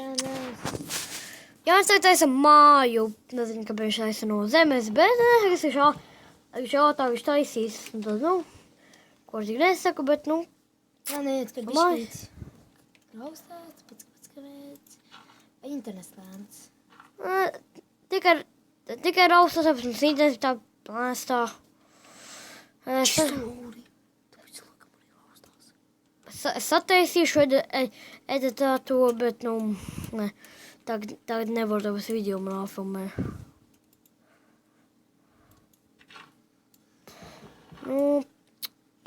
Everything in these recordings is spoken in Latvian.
Taisīšanās. Jānis tagad taisa māju. Nezinu, kāpēc viņš taisa no zemes, bet es viņš jautā, viņš taisīs. Un tad, ko es tik nesaku, bet, Man iet, ka bišķīts. Raustāts, pats kavēts. Vai internets lēns? tikai raustas, apsums internets tā plāstā. Stūri. Tāpēc lokam arī raustās. Es attaisīšu editā to, bet, ne. Tagad nevaru tāpēc video man filmē.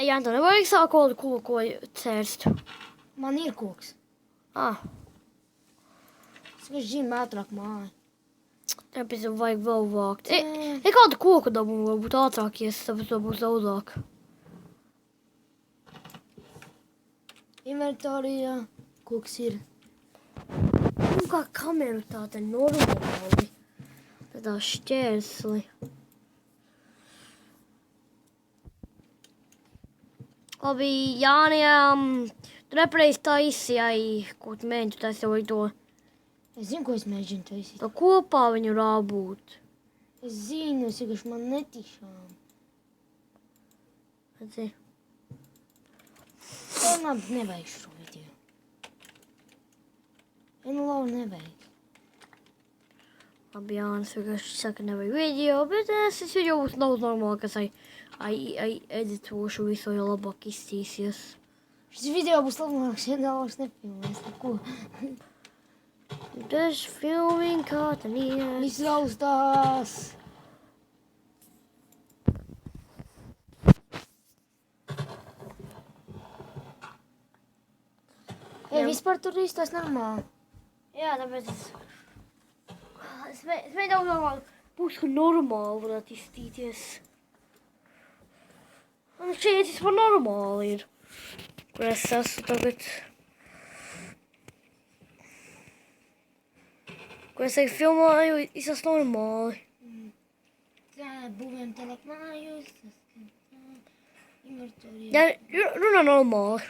Jā, tā nevajag sākot ko cērst. Man ir koks. Es viņš žīm ātrāk māju. Tāpēc vajag vēl vākt. Kādu koku dabūnu varbūt ātrāk ies, tāpēc to būs daudzāk. Inventorijā koks ir. Kā kameru tā te normāli. Tādā šķērsli. Labi, Jānijam, tu nepareiz taisījai, ko tu mēģini, tu taisīji to. Es zinu, ko es mēģinu taisīt. Tā kopā viņu rābūt. Es zinu, es vienkārši man netišām. Redzi. Man nevajag šo video. Labi, nevajag. Labi, Jānis vienkārši saka, nevajag video, bet šis video būs daudz normāli, kas editošu visu, jo labāk izcīsies. Šis video būs labāks, ja daudz nefilmēs neko. Dažs filmiņ kā tanīnās. Viss raustās. Vispār tur izstās normāli. Jā, tāpēc es mēģināju normāli, būs, ka normāli varētu izstīties. Un šeit vispār normāli ir, kur es esmu tagad. Ko es tagad filmāju, izsās normāli. Tā, būvējam tālāk mājus. Jā, runā normāli.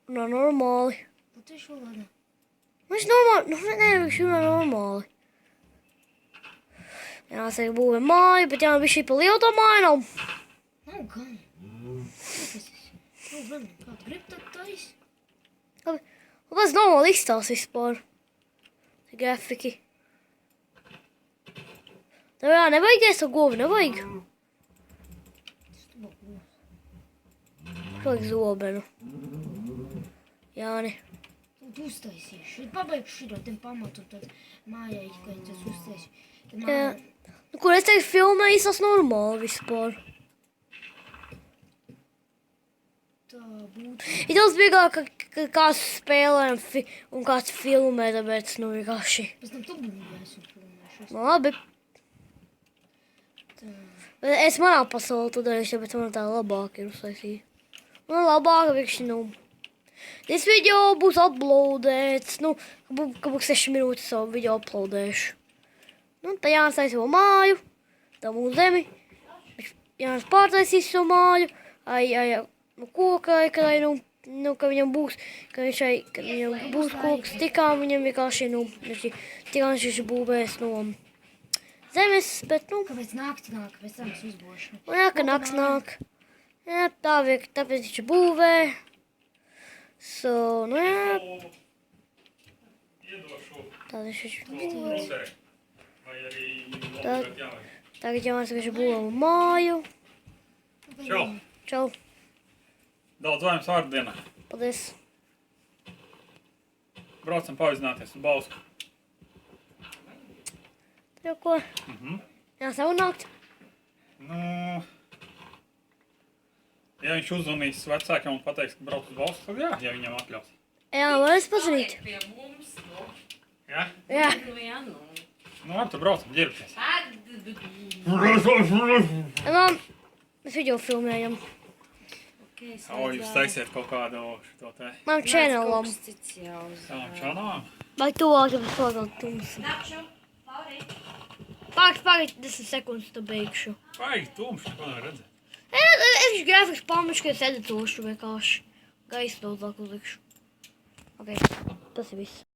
Runā normāli. Latviešu valodā. Viņš normāli, viņš runā normāli. Jā, es tagad būvēju māju, bet jā, viņš šī pa lielu tā māju nav. Nav gan. Nav gan. Kā tu grib tad taisi? Kāpēc normāli izstās vispār? Tie grafiki. Tev jā, nevajag ēst to govi, nevajag. Vajag zobenu. Jāni. Tu uztaisīšu. Pabeigšu šito ten pamatu, tad mājai, ka tas uztaisīšu. Jā. Kur es tagad filmēju, izsās normāli vispār. Tā būtu. Ir daudz biegāk, ka kāds spēlē un kāds filmē, tāpēc, vienkārši. Pēc tam tu būvēs un filmēšos. Labi. Tā. Bet es manā pasaulē to darīšu, bet man tā labāk ir uztaisīja. Man labāk, vienkārši, This video būs uploadēts, ka būs 6 minūtes savu video uploadēšu. Tā Jānis taisīja māju, tā mūsu zemi. Jānis pārtaisīs savu māju, kokai, ka viņam būs, kad viņam būs koks, tikām viņam vienkārši, tikām viņš būvēs no zemes, bet, Kāpēc nakti nāk, pēc tam es uzbošu? Jā, ka nakts nāk. Jā, tāpēc viņš būvē. Jā. Tad viņš būvē. Tagad Jānis vienkārši būvē māju. Čau! Čau! Daudz laimes vārdienā. Paldies! Braucam pavizināties uz Bausku. Tev ko? Jā, savu nākt? Ja viņš uzzvanīs vecākiem un pateiks, ka brauc uz Bausku, tad jā, ja viņam atļaus. Jā, var es pazvanīt? Pie mums, Jā? Jā. Labi, tad braucam, ģērbties. Mam, mēs video filmējam. Jūs taisiet kaut kādu šo te Mam channelam. savam čanām? Vai tuvāk, tāpēc pagalt tumsi. Pagaid 10 sekundes, tad beigšu. Vai, tumši, ko nevar redzēt. Es grafikas pamešu, ka es editošu vienkārši. Gaisu daudzāk uzlikšu. Ok, tas ir viss.